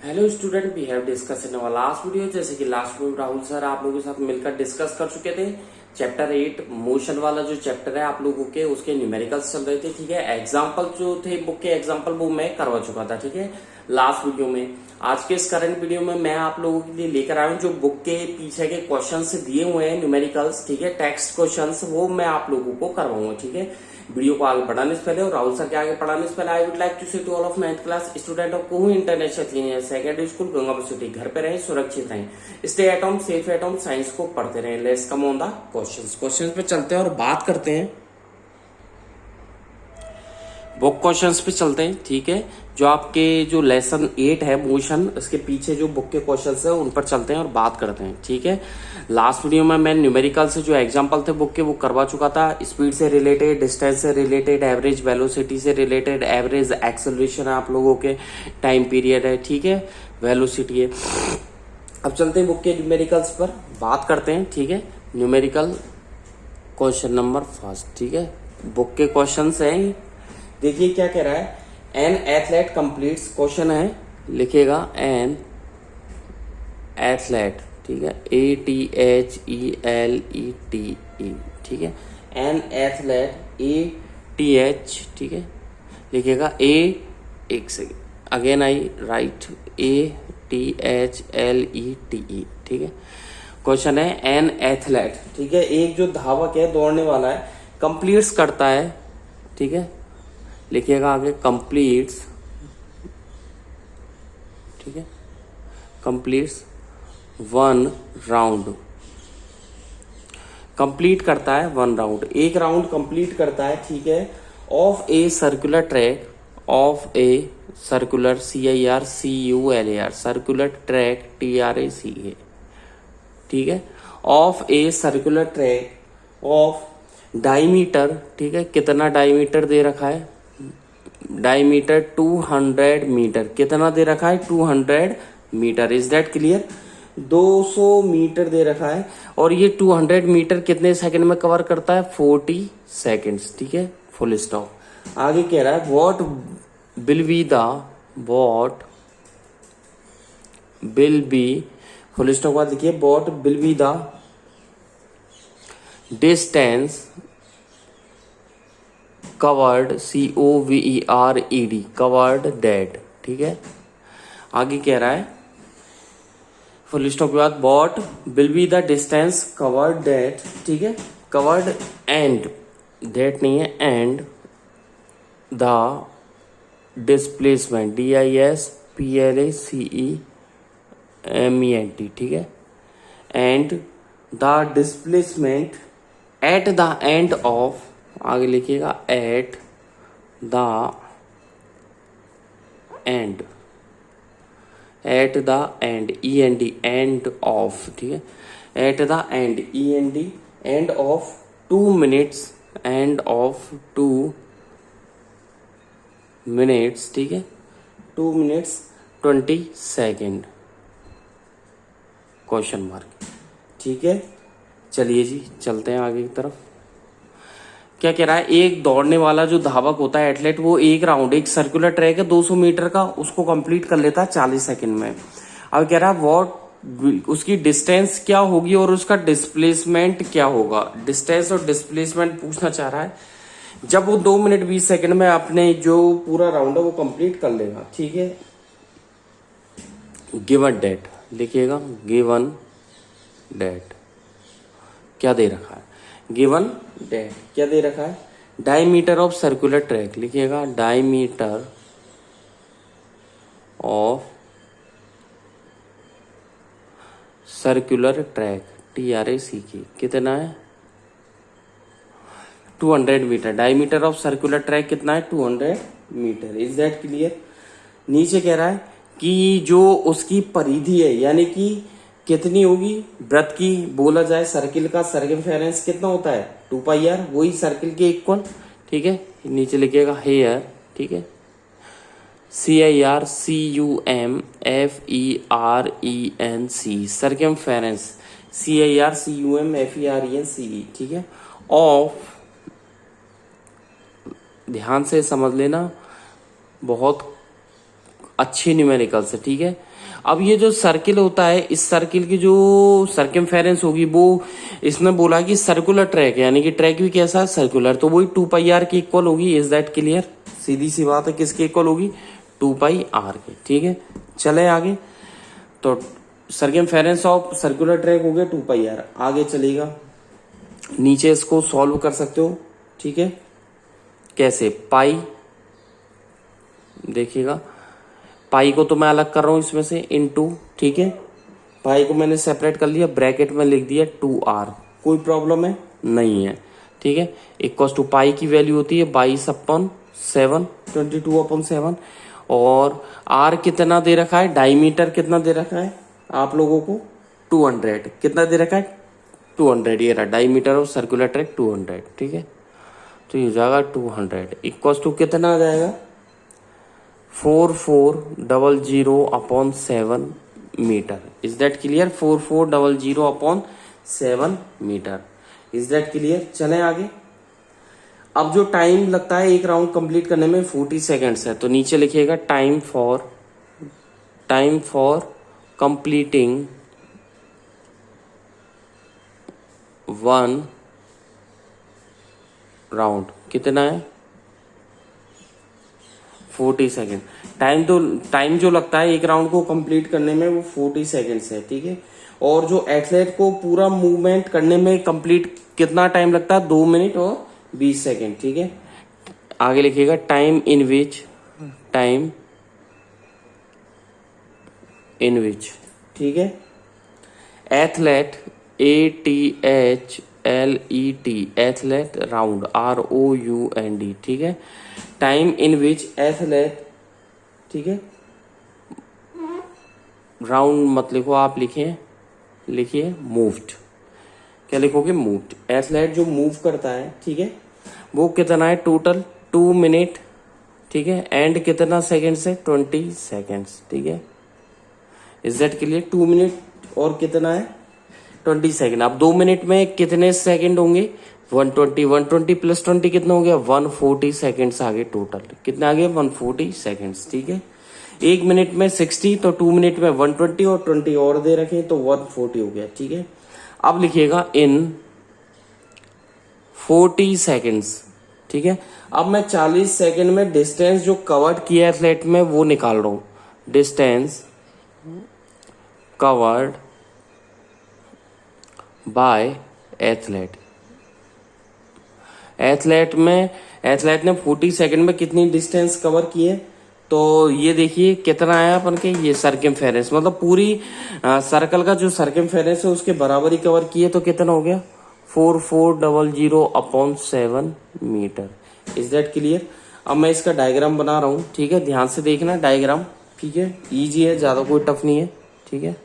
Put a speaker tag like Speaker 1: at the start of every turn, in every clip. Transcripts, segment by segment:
Speaker 1: Hello student, we have discuss in our last video. जैसे कि last video Rahul sir आप लोगों के साथ मिलकर डिस्कस कर चुके थे। चैप्टर 8 मोशन वाला जो चैप्टर है आप लोगों के, उसके न्यूमेरिकल्स चल रहे थे। ठीक है, एग्जाम्पल जो थे बुक के एग्जाम्पल वो मैं करवा चुका था। ठीक है, लास्ट वीडियो में। आज के इस करंट वीडियो में मैं आप लोगों के लिए लेकर आया हूँ जो बुक के पीछे के क्वेश्चन दिए हुए हैं न्यूमेरिकल्स। ठीक है, टेक्स्ट क्वेश्चन वो मैं आप लोगों को करवाऊंगा। ठीक है, वीडियो को आगे बढ़ाने से पहले और राहुल सर के आगे बढ़ाने से पहले I would like to say to all of 9th class student of Kohu international senior secondary school Gangapur city, घर पे रहें, सुरक्षित रहें, stay at home, safe at home, science को पढ़ते रहें। Let's come on the questions पे चलते हैं और बात करते हैं। बुक क्वेश्चंस पे चलते हैं। ठीक है, जो आपके जो लेसन 8 है मोशन, उसके पीछे जो बुक के क्वेश्चंस है उन पर चलते हैं और बात करते हैं। ठीक है, लास्ट वीडियो में मैं न्यूमेरिकल से जो एग्जांपल थे बुक के वो करवा चुका था। स्पीड से रिलेटेड, डिस्टेंस से रिलेटेड, एवरेज वेलोसिटी से रिलेटेड, एवरेज एक्सेलरेशन है आप लोगों के, टाइम पीरियड है। ठीक है, वेलोसिटी है। अब चलते हैं बुक के न्यूमेरिकल्स पर बात करते हैं। ठीक है, न्यूमेरिकल क्वेश्चन नंबर फर्स्ट। ठीक है, बुक के क्वेश्चन है। देखिए क्या कह रहा है, एन एथलेट कंप्लीट्स, क्वेश्चन है, लिखेगा एन एथलेट। ठीक है, ATHELETE। ठीक है, एन एथलेट, ATH। ठीक है, लिखेगा एक second, again I right ATHLETE। ठीक है, क्वेश्चन है एन एथलेट। ठीक है, एक जो धावक है, दौड़ने वाला है, कंप्लीट्स करता है। ठीक है, लिखिएगा आगे कंप्लीट्स। ठीक है, कंप्लीट्स 1 राउंड, कंप्लीट करता है 1 राउंड, एक राउंड कंप्लीट करता है। ठीक है, of a circular track, of a circular CIRCULAR, circular track TRACA। ठीक है, of a circular track of diameter. ठीक है, कितना डायमीटर दे रखा है, डायमीटर 200 मीटर, कितना दे रखा है 200 metre. Is that clear, 200 metre दे रखा है और ये 200 मीटर कितने सेकंड में कवर करता है, 40 सेकंड्स। ठीक है, फुल स्टॉप। आगे कह रहा है what will be, full stop बाद लिखिए what will be the distance covered, COVERED, covered that. ठीक है, आगे कह रहा है फुल स्टॉप के बाद what will be the distance covered that. ठीक है, कवर्ड एंड, डेट नहीं है, एंड द डिस्प्लेसमेंट, DISPLACEMENT। ठीक है, and the displacement at the end of, आगे लिखिएगा at the end, at the end, END, end of. ठीक है, at the end, END, end of 2 minutes, end of 2 minutes. ठीक है, 2 मिनट्स 20 सेकेंड, क्वेश्चन मार्क। ठीक है, चलिए जी चलते हैं आगे की तरफ। क्या कह रहा है, एक दौड़ने वाला जो धावक होता है, एथलेट, वो एक राउंड, एक सर्कुलर ट्रैक है 200 मीटर का, उसको कंप्लीट कर लेता है 40 सेकंड में। अब कह रहा है व्हाट, उसकी डिस्टेंस क्या होगी और उसका डिस्प्लेसमेंट क्या होगा। डिस्टेंस और डिस्प्लेसमेंट पूछना चाह रहा है जब वो 2 मिनट 20 सेकंड में अपने जो पूरा राउंड है वो कंप्लीट कर लेगा। ठीक है, गिवन डेट लिखिएगा, गिवन डेट क्या दे रखा है, गिवन डेट क्या दे रखा है, डायमीटर ऑफ सर्कुलर ट्रैक, लिखिएगा diameter of circular track TRACA कितना है, 200 metre. Diameter of circular track कितना है, 200 मीटर। Is that clear. नीचे कह रहा है कि जो उसकी परिधि है, यानी कि कितनी होगी, वृत्त की बोला जाए, सर्किल का सर्कमफेरेंस कितना होता है, 2πr, वही सर्किल के इक्वल। ठीक है, नीचे लिखिएगा हेयर। ठीक है, CIRCUMFERENC, सर्कमफेरेंस, CIRCUMFERENCE। ठीक है, ऑफ, ध्यान से समझ लेना, बहुत अच्छे न्यूमेरिकल्स है, ठीक है। अब ये जो सर्किल होता है, इस सर्किल की जो सर्कमफेरेंस होगी वो इसने बोला कि सर्कुलर ट्रैक है, यानी कि ट्रैक भी कैसा है, सर्कुलर, तो वही 2πr की इक्वल होगी। Is that clear? सीधी सी बात है, किसके इक्वल होगी? 2πr के, ठीक है। चले आगे, तो सर्कमफेरेंस ऑफ सर्कुलर ट्रैक हो गया 2πr। आगे चलेगा, नीचे इसको सॉल्व कर सकते हो, ठीक है। कैसे? पाई, देखिएगा पाई को तो मैं अलग कर रहा हूं इसमें से, इनटू, ठीक है। पाई को मैंने सेपरेट कर लिया, ब्रैकेट में लिख दिया 2r, कोई प्रॉब्लम है नहीं है, ठीक है। इक्वल टू पाई की वैल्यू होती है 22/7, 22/7। और r कितना दे रखा है, डायमीटर कितना दे रखा है आप लोगों को? 200। कितना दे रखा है? 200। ये रहा डायमीटर ऑफ सर्कुलर ट्रैक 200, ठीक है। तो ये हो जाएगा 200 इक्वल टू कितना आ जाएगा? 4400/7 metre. Is that clear? 4400/7 metre. Is that clear? चलें आगे। अब जो टाइम लगता है एक राउंड कंप्लीट करने में 40 सेकेंड्स है, तो नीचे लिखिएगा टाइम फॉर कंप्लीटिंग 1 राउंड कितना है? 40 सेकेंड। टाइम जो लगता है एक राउंड को कंप्लीट करने में वो 40 सेकेंड्स है, ठीक है। और जो एथलीट को पूरा मूवमेंट करने में कंप्लीट कितना टाइम लगता है? 2 मिनट और 20 सेकेंड, ठीक है। आगे लिखिएगा टाइम इन विच, ठीक है। एथलेट एथलेट राउंड ROUND, ठीक है। टाइम इन विच एथलेट, ठीक है। राउंड मत लिखो आप, लिखिए मूव्ड। क्या लिखोगे? मूव्ड। एथलेट जो मूव करता है, ठीक है, वो कितना है? टोटल 2 मिनट, ठीक है। एंड कितना सेकेंड से? 20 सेकेंड्स, ठीक है। Is that clear? 2 मिनट और कितना है? 20 सेकेंड। अब 2 मिनट में कितने सेकेंड होंगे? 120 प्लस 20 कितना हो गया? 140 सेकेंड्स आ गए टोटल। कितना आ गया? 140 सेकेंड्स, ठीक है। 1 मिनट में 60, तो 2 मिनट में 120 और 20 और दे रखे तो 140 हो गया, ठीक है। अब लिखिएगा इन 40 सेकेंड्स, ठीक है। अब मैं 40 सेकेंड में डिस्टेंस जो कवर्ड किया एथलेट में वो निकाल रहा हूं। Distance covered by athlete. Athlete ने 40 सेकंड में कितनी डिस्टेंस कवर की है? तो ये देखिए कितना आया अपन के, ये सर्कमफेरेंस, मतलब पूरी सर्कल का जो सर्कमफेरेंस है उसके बराबर ही कवर किए, तो कितना हो गया? 4400/7 मीटर। Is that clear? अब मैं इसका डायग्राम बना रहा हूं, ठीक है। ध्यान से देखना डायग्राम, ठीक है। इजी है, ज्यादा कोई टफ नहीं है, ठीक है।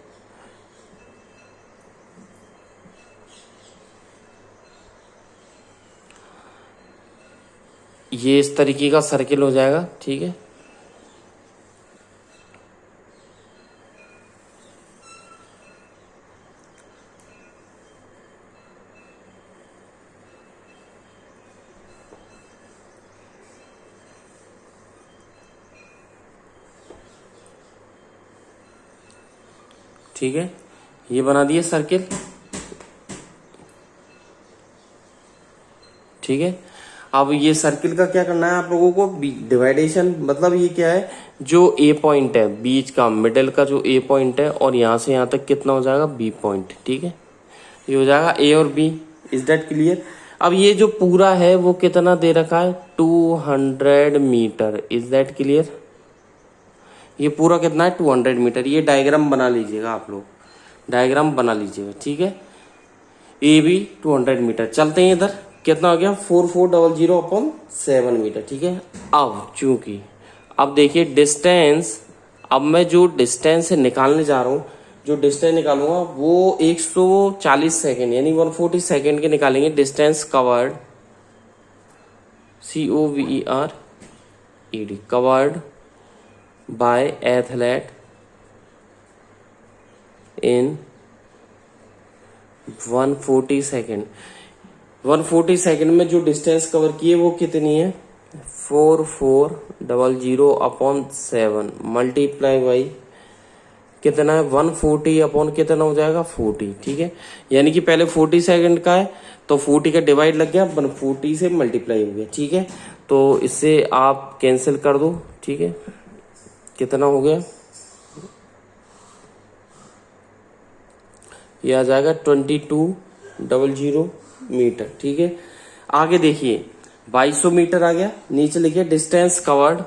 Speaker 1: ये इस तरीके का सर्किल हो जाएगा, ठीक है। ठीक है, ये बना दिए सर्किल, ठीक है। अब ये सर्किल का क्या करना है आप लोगों को? डिवाइडेशन, मतलब ये क्या है? जो ए पॉइंट है बीच का, मिडिल का जो ए पॉइंट है, और यहां से यहां तक कितना हो जाएगा? बी पॉइंट, ठीक है। ये हो जाएगा ए और बी। Is that clear? अब ये जो पूरा है वो कितना दे रखा है? 200 मीटर। Is that clear? ये पूरा कितना है? 200 मीटर। ये डायग्राम बना लीजिएगा आप लोग, डायग्राम बना लीजिएगा, ठीक है। A B 200 metre. चलते हैं इधर, कितना हो गया? 4400/7 मीटर, ठीक है। अब चूंकि अब देखिए डिस्टेंस, अब मैं जो डिस्टेंस निकालने जा रहा हूं, जो डिस्टेंस निकालूंगा वो 140 सेकेंड यानी 140 सेकेंड के निकालेंगे। Distance covered, COVERED, covered by athlete in 140 second. 140 second में जो डिस्टेंस कवर की है वो कितनी है? 4400 अपॉन 7 मल्टीप्लाई बाई कितना है 140 अपॉन कितना हो जाएगा 40। ठीक है, यानी कि पहले 40 सेकंड का है तो 40 का डिवाइड लग गया 140 से मल्टीप्लाई हो गया। ठीक है, तो इससे आप कैंसिल कर दो। ठीक है, कितना हो गया, ये आ जाएगा 2200 मीटर। ठीक है, आगे देखिए 2200 मीटर आ गया, नीचे लिखिए डिस्टेंस कवर्ड,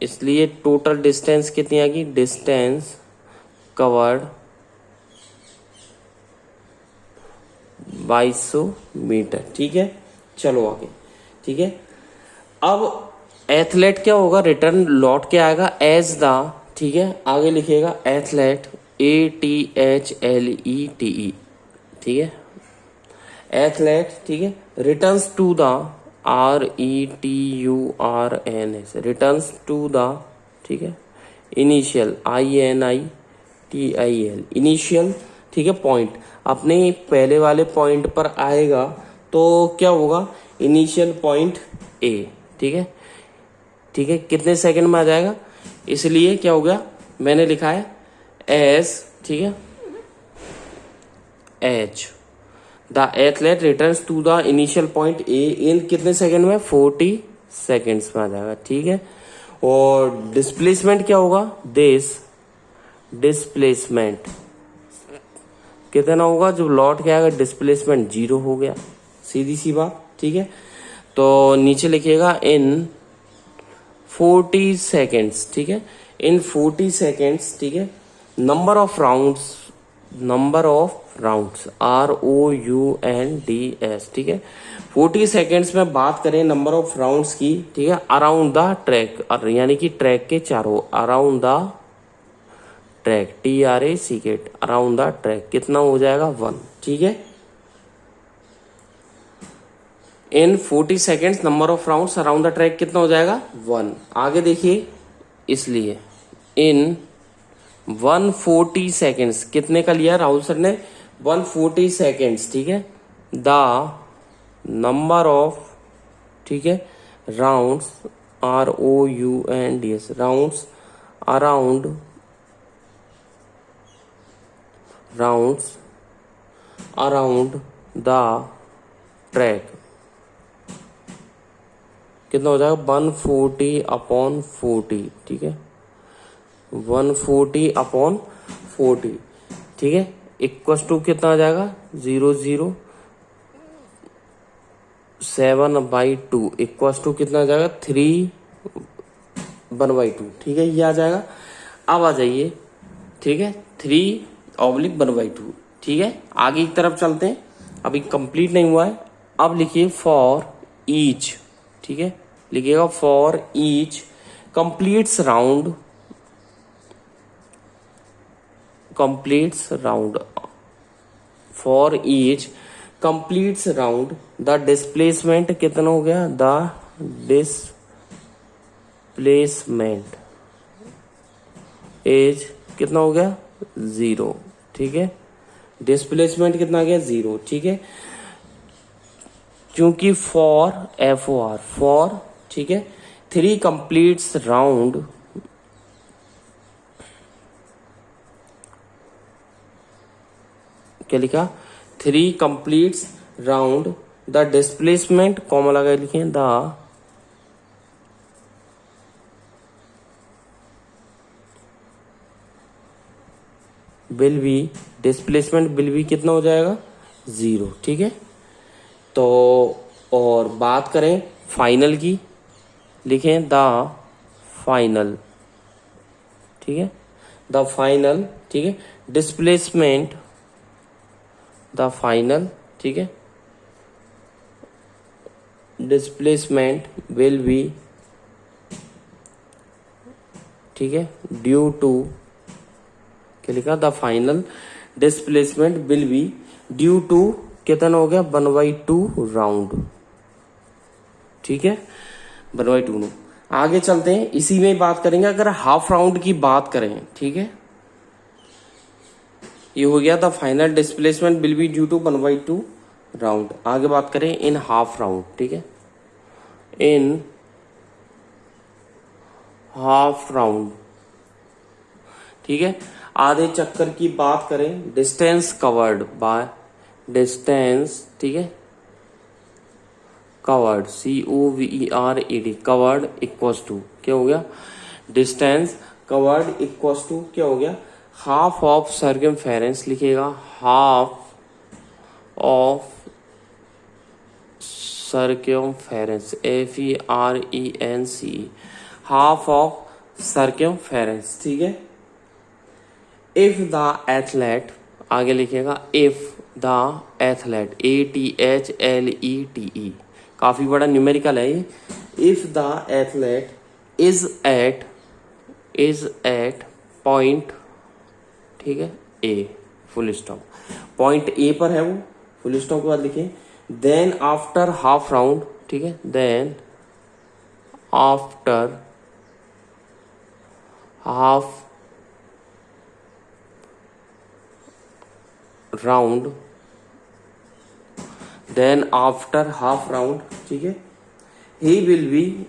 Speaker 1: इसलिए टोटल डिस्टेंस कितनी आ गई, डिस्टेंस कवर्ड 2200 मीटर। ठीक है, चलो आगे। ठीक है, अब एथलेट क्या होगा, रिटर्न लौट के आएगा एज द, ठीक है, आगे लिखिएगा एथलेट ATHLETE। ठीक है, एथलेट, ठीक है, returns to the RETURNS, returns to the, ठीक है, इनिशियल INITIL, इनिशियल, ठीक है, पॉइंट, अपने पहले वाले पॉइंट पर आएगा तो क्या होगा, इनिशियल पॉइंट A। ठीक है, ठीक है, कितने सेकंड में आ जाएगा, इसलिए क्या हो गया, मैंने लिखा है एस, ठीक है, H the athlete returns to the initial point A in कितने सेकंड में, 40 सेकंड्स में आ जाएगा। ठीक है, और डिस्प्लेसमेंट क्या होगा, दिस डिस्प्लेसमेंट कितना होगा, जब लौट के आएगा डिस्प्लेसमेंट 0 हो गया, सीधी सी बात। ठीक है, तो नीचे लिखिएगा इन 40 सेकेंड्स। ठीक है, इन 40 सेकेंड्स, ठीक है, नंबर ऑफ राउंड्स ROUNDS। ठीक है, 40 सेकेंड्स में बात करें नंबर ऑफ राउंड्स की, ठीक है, अराउंड द ट्रैक, यानी कि ट्रैक के चारों, around the track, TRAC, around the track कितना हो जाएगा 1। ठीक है, इन 40 seconds number of rounds around the track कितना हो जाएगा 1। आगे देखिए, इसलिए इन 140 सेकेंड्स कितने का लिया राहुल सर ने, 140 सेकेंड्स। ठीक है, द नंबर ऑफ, ठीक है, rounds ROUNDS, rounds around the track कितना हो जाएगा 140 अपॉन 40। ठीक है, 140 अपॉन 40। ठीक है, इक्वस टू कितना आ जाएगा 007/2 इक्वस टू कितना आ जाएगा 3/1/2। ठीक है, ये आ जाएगा। अब आ जाइए, ठीक है, 3/1/2। ठीक है, आगे की तरफ चलते हैं, अभी कंप्लीट नहीं हुआ है। अब लिखिए फॉर ईच, ठीक है, लिखिएगा for each completes round for each completes round the displacement कितना हो गया, द डिस्प्लेसमेंट एज कितना हो गया 0। ठीक है, डिस्प्लेसमेंट कितना आ गया 0। ठीक है, क्योंकि फॉर FOR फॉर, ठीक है, 3 कंप्लीट्स राउंड, क्या लिखा, 3 completes round the displacement, comma लगा लिखे, the will be, displacement will B कितना हो जाएगा 0। ठीक है, तो और बात करें फाइनल की, लिखें द फाइनल, ठीक है, द फाइनल, ठीक है, डिस्प्लेसमेंट, द फाइनल, ठीक है, डिस्प्लेसमेंट विल बी, ठीक है, ड्यू टू, क्या लिखा, the final displacement will be due to कितना हो गया 1/2 राउंड। ठीक है, 1/2। आगे चलते हैं, इसी में बात करेंगे। अगर हाफ राउंड की बात करें, ठीक है, ये हो गया the final displacement will be due to 1/2 round. आगे बात करें इन हाफ राउंड, ठीक है, इन हाफ राउंड, ठीक है। आधे चक्कर की बात करें, डिस्टेंस कवर्ड बाय डिस्टेंस, ठीक है, covered COVERED covered equals to क्या हो गया, डिस्टेंस कवर्ड इक्वल्स टू क्या हो गया, हाफ ऑफ सर्कमफेरेंस लिखेगा, half of circumference FERENCE, half of circumference, ठीक है। इफ द एथलेट, आगे लिखेगा इफ द एथलेट ATHLETE, काफी बड़ा न्यूमेरिकल है ये। If the athlete is at point, ठीक है, A, full stop, point A पर है वो, फुल स्टॉप के बाद लिखे, देन आफ्टर हाफ राउंड, ठीक है, then after half round, then after half round, ठीक है, ही विल बी,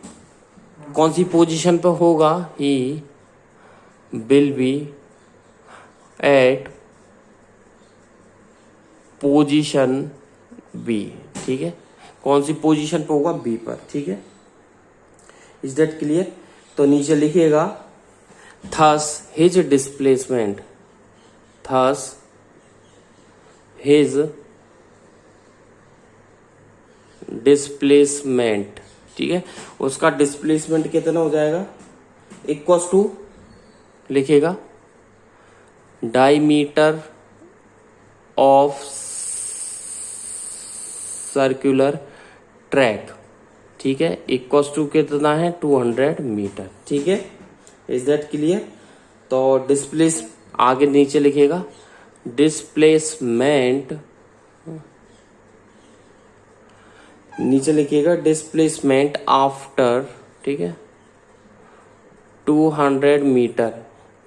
Speaker 1: कौन सी पोजीशन पे होगा, he will be at position B, ठीक है, कौन सी पोजीशन पे होगा, बी पर, ठीक है। Is that clear? तो नीचे लिखिएगा thus his displacement, thus his displacement, ठीक है, उसका डिस्प्लेसमेंट कितना हो जाएगा, इक्वल्स टू लिखेगा डायमीटर ऑफ सर्कुलर ट्रैक, ठीक है, इक्वल्स टू कितना है, 200 मीटर, ठीक है। Is that clear? तो डिस्प्लेस, आगे नीचे लिखेगा डिस्प्लेसमेंट, नीचे लिखिएगा डिस्प्लेसमेंट आफ्टर, ठीक है, 200 मीटर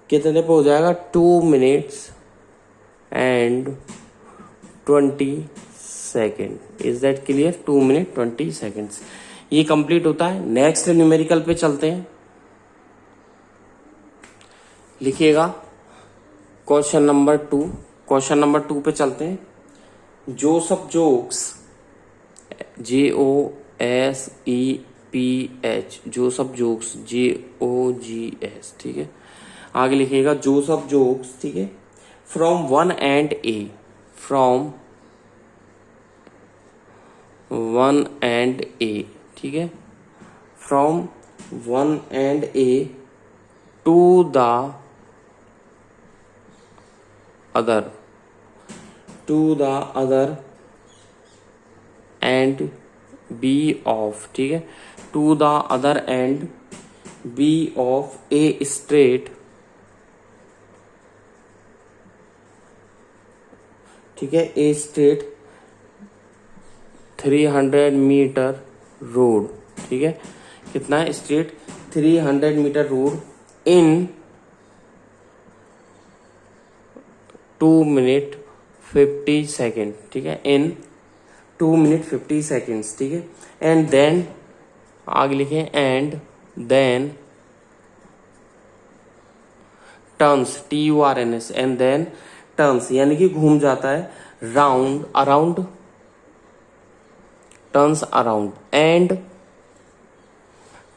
Speaker 1: कितने पे हो जाएगा, 2 minutes and 20 second. Is that clear? 2 minute 20 seconds, ये कंप्लीट होता है। नेक्स्ट न्यूमेरिकल पे चलते हैं, लिखिएगा क्वेश्चन नंबर 2, क्वेश्चन नंबर 2 पे चलते हैं। Joseph jogs, JOSEPH, Joseph jogs, JOGS, ठीक है। आगे लिखिएगा जोसेफ जोक्स, ठीक है, from 1 and A, from 1 and A, ठीक है, from 1 and A to the other, to the other end B of, ठीक है, to the other end B of a straight, ठीक है, ए स्ट्रेट 300 मीटर रोड, ठीक है, कितना है, स्ट्रेट 300 मीटर रोड इन 2 मिनट 50 सेकेंड, ठीक है, इन 2 मिनट 50 सेकेंड्स, ठीक है। एंड देन, आगे लिखे and then turns, TURNS, and then turns यानी कि घूम जाता है, round, around, turns around and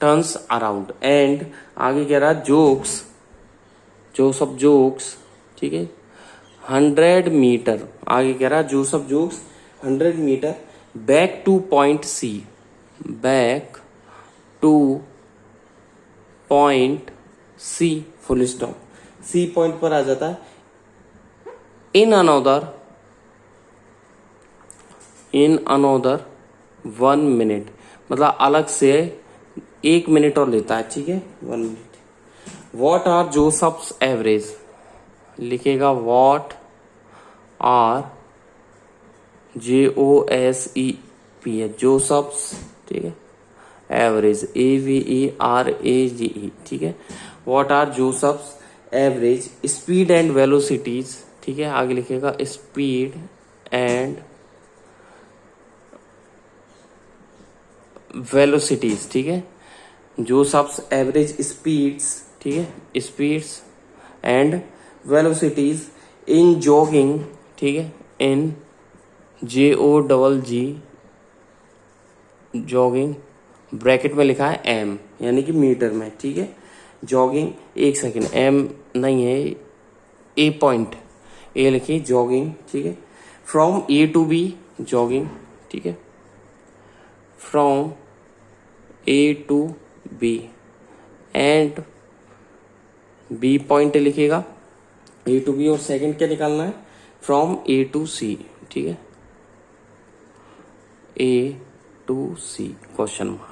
Speaker 1: turns around and आगे कह रहा जोक्स, जोसेफ जोक्स, ठीक है, 100 मीटर, आगे कह रहा Joseph jogs 100 metre back to point C, back to point C, full stop, C point पर आ जाता है, इन अनोदर 1 मिनट, मतलब अलग से 1 मिनट और लेता है, ठीक है, 1 minute. What are Joseph's average, लिखेगा वॉट आर JOSEPH, जोसेफ्स, ठीक है, एवरेज AVERAGE, ठीक है, what are Joseph's average speed and velocities, ठीक है, आगे लिखेगा स्पीड एंड वेलोसिटीज, ठीक है, जोसेफ्स एवरेज स्पीड्स, ठीक है, speeds and velocities in jogging, ठीक है, इन JOGG जॉगिंग, ब्रैकेट में लिखा है एम यानी कि मीटर में, ठीक है। जॉगिंग, एक सेकेंड, एम नहीं है, ए पॉइंट, ए लिखिए जॉगिंग, ठीक है, from A to B jogging, ठीक है, from A to B and B point लिखिएगा A to B, और सेकंड क्या निकालना है, फ्रॉम A to C, ठीक है, A to C question mark.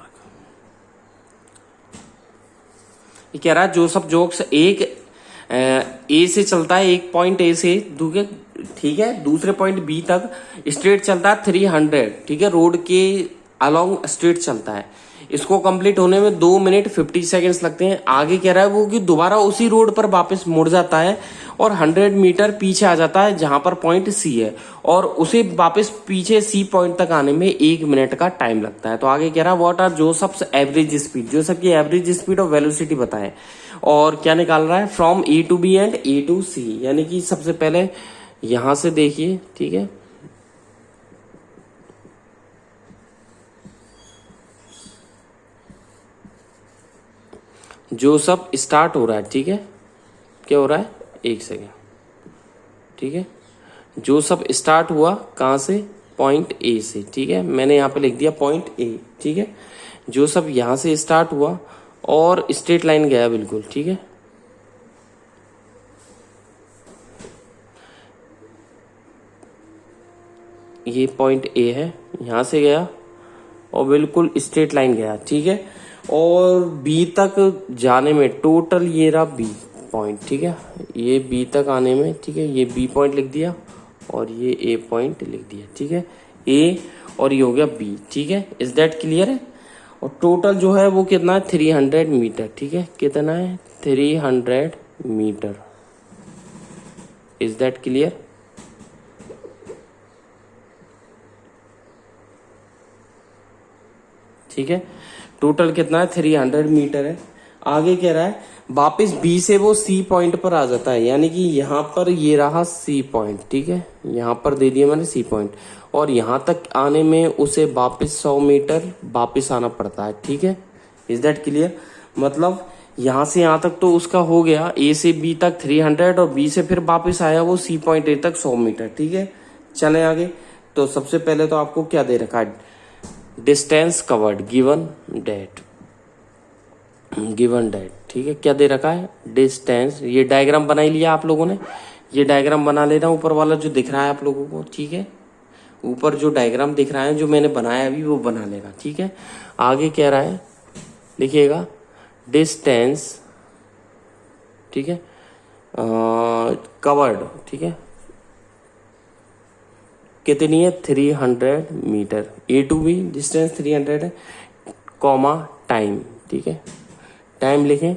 Speaker 1: ये कह रहा है जोसेफ जोक्स एक ए से चलता है, एक पॉइंट ए से दूसरे, ठीक है, दूसरे पॉइंट बी तक स्ट्रेट चलता है 300, ठीक है, रोड के अलोंग स्ट्रेट चलता है। इसको कंप्लीट होने में 2 मिनट 50 सेकेंड्स लगते हैं। आगे कह रहा है वो कि दोबारा उसी रोड पर वापस मुड़ जाता है और 100 मीटर पीछे आ जाता है जहां पर पॉइंट सी है, और उसे वापस पीछे सी पॉइंट तक आने में 1 मिनट का टाइम लगता है। तो आगे कह रहा है what are Joseph's average speed, Joseph की एवरेज स्पीड और वेलोसिटी बताएं, और क्या निकाल रहा है, from A to B and A to C, यानी कि सबसे पहले यहां से देखिए, ठीक है, जोसेफ स्टार्ट हो रहा है, ठीक है, क्या हो रहा है, एक सेकेंड, ठीक है, जोसेफ स्टार्ट हुआ कहां से, पॉइंट ए से, ठीक है, मैंने यहां पे लिख दिया पॉइंट ए, ठीक है, जोसेफ यहां से स्टार्ट हुआ और स्ट्रेट लाइन गया बिल्कुल, ठीक है, ये पॉइंट ए है, यहां से गया और बिल्कुल स्ट्रेट लाइन गया, ठीक है, और बी तक जाने में टोटल ये रहा बी पॉइंट, ठीक है, ये बी तक आने में, ठीक है, ये बी पॉइंट लिख दिया और ये ए पॉइंट लिख दिया, ठीक है, ए और ये हो गया बी, ठीक है, इज दैट क्लियर है। और टोटल जो है वो कितना है, 300 मीटर, ठीक है, कितना है, 300 मीटर, इज दैट क्लियर। ठीक है, टोटल कितना है, 300 मीटर है। आगे कह रहा है वापस बी से वो सी पॉइंट पर आ जाता है, यानी कि यहाँ पर ये रहा सी पॉइंट, ठीक है, यहाँ पर दे दिया मैंने सी पॉइंट, और यहाँ तक आने में उसे वापस 100 मीटर वापस आना पड़ता है, ठीक है, इज दैट क्लियर। मतलब यहाँ से यहाँ तक तो उसका हो गया, ए से बी तक 300 और बी से फिर वापस आया वो सी पॉइंट ए तक 100 मीटर, ठीक है। चले आगे, तो सबसे पहले तो आपको क्या दे रखा है, डिस्टेंस कवर्ड गिवन डेट, ठीक है, क्या दे रखा है, डिस्टेंस। ये डायग्राम बना ही लिया आप लोगों ने, ये डायग्राम बना लेना, ऊपर वाला जो दिख रहा है आप लोगों को, ठीक है, ऊपर जो डायग्राम दिख रहा है जो मैंने बनाया अभी वो बना लेना, ठीक है। आगे कह रहा है, लिखिएगा डिस्टेंस, ठीक है, कवर्ड, ठीक है, कितनी है, 300 metre, A to B distance 300 है, कॉमा टाइम, ठीक है, टाइम लिखें,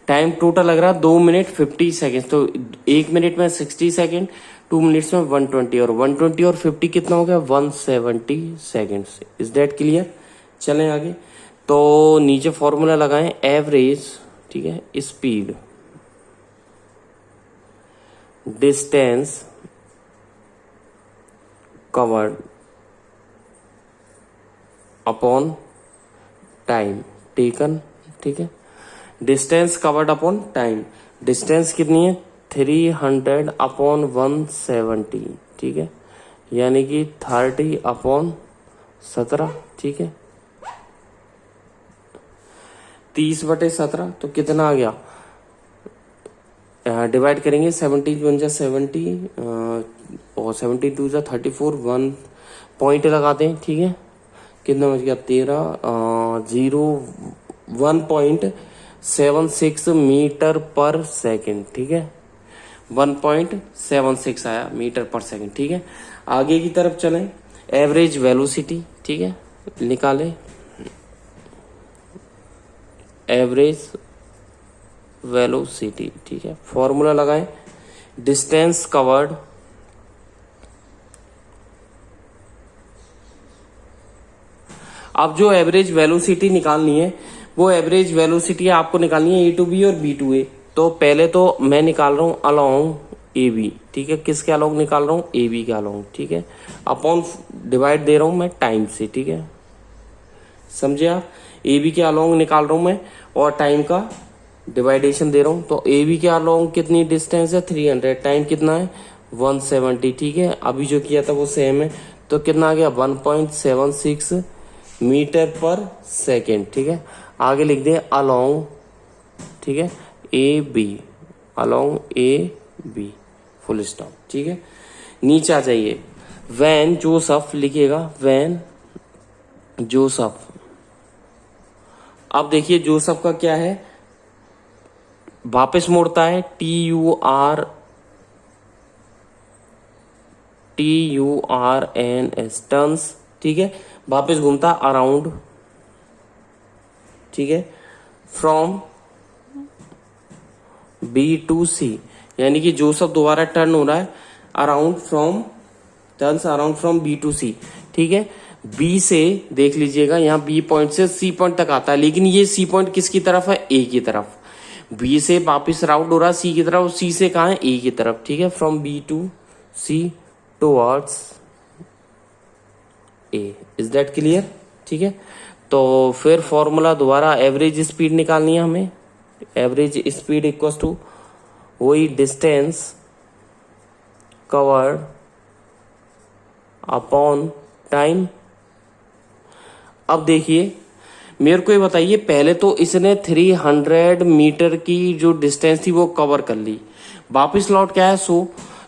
Speaker 1: टाइम टोटल लग रहा है 2 मिनट 50 सेकेंड, तो 1 मिनट में 60 सेकेंड, 2 मिनट्स में 120, और 120 और 50 कितना हो गया, 170 सेकेंड्स, इज दैट क्लियर। चलें आगे, तो नीचे फॉर्मूला लगाएं, एवरेज, ठीक है, speed, distance covered upon time taken, ठीक है, distance covered upon time, distance कितनी है, 300 अपॉन 170, ठीक है, यानी कि 30 अपॉन 17, ठीक है, 30/17, तो कितना आ गया, डिवाइड करेंगे, 70 1 70 और 72 34, 1 पॉइंट लगाते हैं, ठीक है, कितना बच गया, 1.76 मीटर पर सेकंड, ठीक है, 1.76 आया मीटर पर सेकंड, ठीक है। आगे की तरफ चलें, एवरेज वेलोसिटी, ठीक है, निकालें एवरेज वेलोसिटी, ठीक है, फॉर्मूला लगाएं, डिस्टेंस कवर्ड अब जो एवरेज वेलोसिटी निकालनी है वो एवरेज वेलोसिटी आपको निकालनी है ए टू बी और बी टू ए। तो पहले तो मैं निकाल रहा हूँ अलोंग ए बी, ठीक है, किसके अलोंग निकाल रहा हूँ, ए बी के अलोंग, ठीक है, अपॉन डिवाइड दे रहा हूँ मैं टाइम से, ठीक है, समझे आप, ए बी के अलोंग निकाल रहा हूँ मैं और टाइम का डिवाइडेशन दे रहा हूँ। तो ए बी के अलोंग कितनी डिस्टेंस है 300, टाइम कितना है 170, ठीक है, अभी जो किया था वो सेम है, तो कितना आ गया 1.76 मीटर पर सेकेंड, ठीक है। आगे लिख दे अलोंग, ठीक है, A B, along A B, full stop, ठीक है। नीचे आ जाइए, वैन जोसफ लिखिएगा, वैन जोसफ। अब देखिए जोसफ का क्या है, वापस मोड़ता है TURNS, टर्न्स, ठीक है, वापस घूमता अराउंड, ठीक है, फ्रॉम बी टू सी, यानी कि जोसफ दोबारा टर्न हो रहा है around from, turns around from B to C, ठीक है। बी से देख लीजिएगा, यहाँ बी पॉइंट से सी पॉइंट तक आता है, लेकिन ये सी पॉइंट किसकी तरफ है, ए की तरफ। बी से वापिस राउंड हो रहा है सी की तरफ, सी से कहा है ए की तरफ, ठीक है, from B to C towards A. Is that clear, ठीक है। तो फिर फॉर्मूला दोबारा, एवरेज स्पीड निकालनी है हमें, एवरेज स्पीड इक्वल टू वही डिस्टेंस कवर्ड अपॉन टाइम। अब देखिए मेरे को ये बताइए, पहले तो इसने 300 मीटर की जो डिस्टेंस थी वो कवर कर ली, वापिस लौट के आया 100,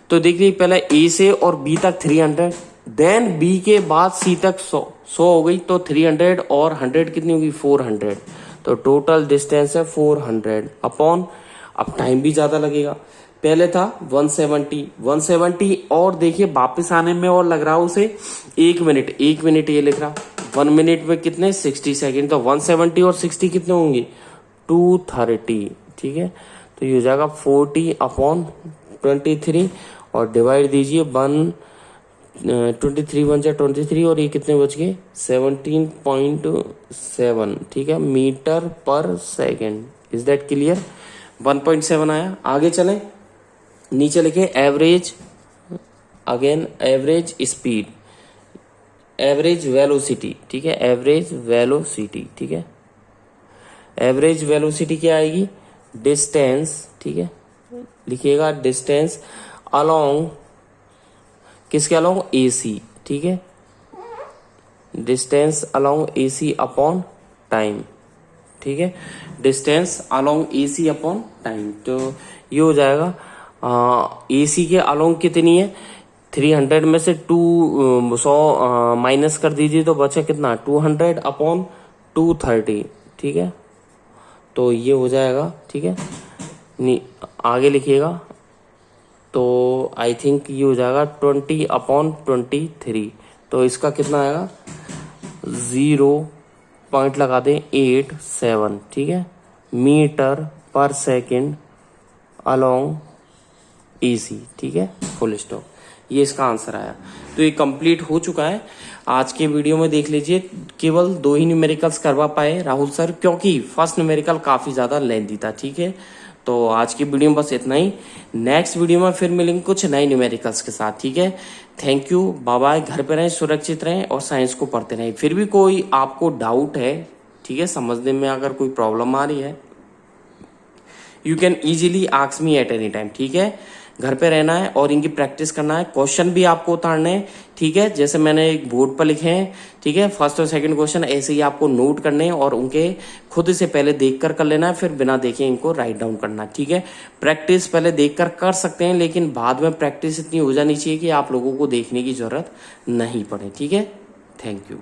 Speaker 1: तो देखिए पहले ए से और बी तक 300, देन बी के बाद सी तक 100 हो गई, तो 300 और 100 कितनी होगी 400, तो टोटल डिस्टेंस है 400 अपॉन, अब टाइम भी ज्यादा लगेगा, पहले था 170 और देखिए वापस आने में और लग रहा है उसे 1 मिनट ये लिख रहा, 1 मिनट में कितने 60 सेकेंड, तो 170 और 60 कितने होंगे 230, ठीक है। तो ये हो जाएगा 40 अपॉन 23 और डिवाइड दीजिए 23 1 जा 23 और ये कितने बच गए 17.7, ठीक है, मीटर पर सेकेंड। इज दैट क्लियर, 1.7 आया। आगे चलें, नीचे लिखे average, again average speed, average velocity, ठीक है, एवरेज वेलोसिटी, ठीक है, एवरेज वेलोसिटी क्या आएगी डिस्टेंस, ठीक है, लिखिएगा डिस्टेंस अलोंग, किसके अलोंग AC, ठीक है, distance along AC upon time, ठीक है, distance along AC upon time. तो ये हो जाएगा AC के अलोंग कितनी है 300 में से 100 माइनस कर दीजिए तो बचा कितना 200 अपॉन 230, ठीक है, तो ये हो जाएगा, ठीक है, आगे लिखिएगा, तो आई थिंक ये हो जाएगा 20 अपॉन 23, तो इसका कितना आएगा 0 पॉइंट लगा दें 87, ठीक है, मीटर पर सेकेंड अलोंग AC, ठीक है, फुल स्टॉप। ये इसका आंसर आया। तो ये कंप्लीट हो चुका है। आज के वीडियो में देख लीजिए केवल 2 ही न्यूमेरिकल्स करवा पाए राहुल सर, क्योंकि फर्स्ट न्यूमेरिकल काफी ज्यादा लेंथी था, ठीक है। तो आज की वीडियो में बस इतना ही, नेक्स्ट वीडियो में फिर मिलेंगे कुछ नए न्यूमेरिकल्स के साथ, ठीक है। थैंक यू, बाय बाय, घर पे रहें, सुरक्षित रहें और साइंस को पढ़ते रहें। फिर भी कोई आपको डाउट है, ठीक है, समझने में अगर कोई प्रॉब्लम आ रही है, you can easily ask me at any time, ठीक है। घर पे रहना है और इनकी प्रैक्टिस करना है, क्वेश्चन भी आपको उतारने हैं, ठीक है, जैसे मैंने एक बोर्ड पर लिखे हैं, ठीक है, फर्स्ट और सेकंड क्वेश्चन ऐसे ही आपको नोट करने हैं और उनके खुद से पहले देखकर कर लेना है, फिर बिना देखे इनको राइट डाउन करना है, ठीक है। प्रैक्टिस पहले देखकर कर सकते हैं, लेकिन बाद में प्रैक्टिस इतनी हो जानी चाहिए कि आप लोगों को देखने की जरूरत नहीं पड़े, ठीक है। Thank you.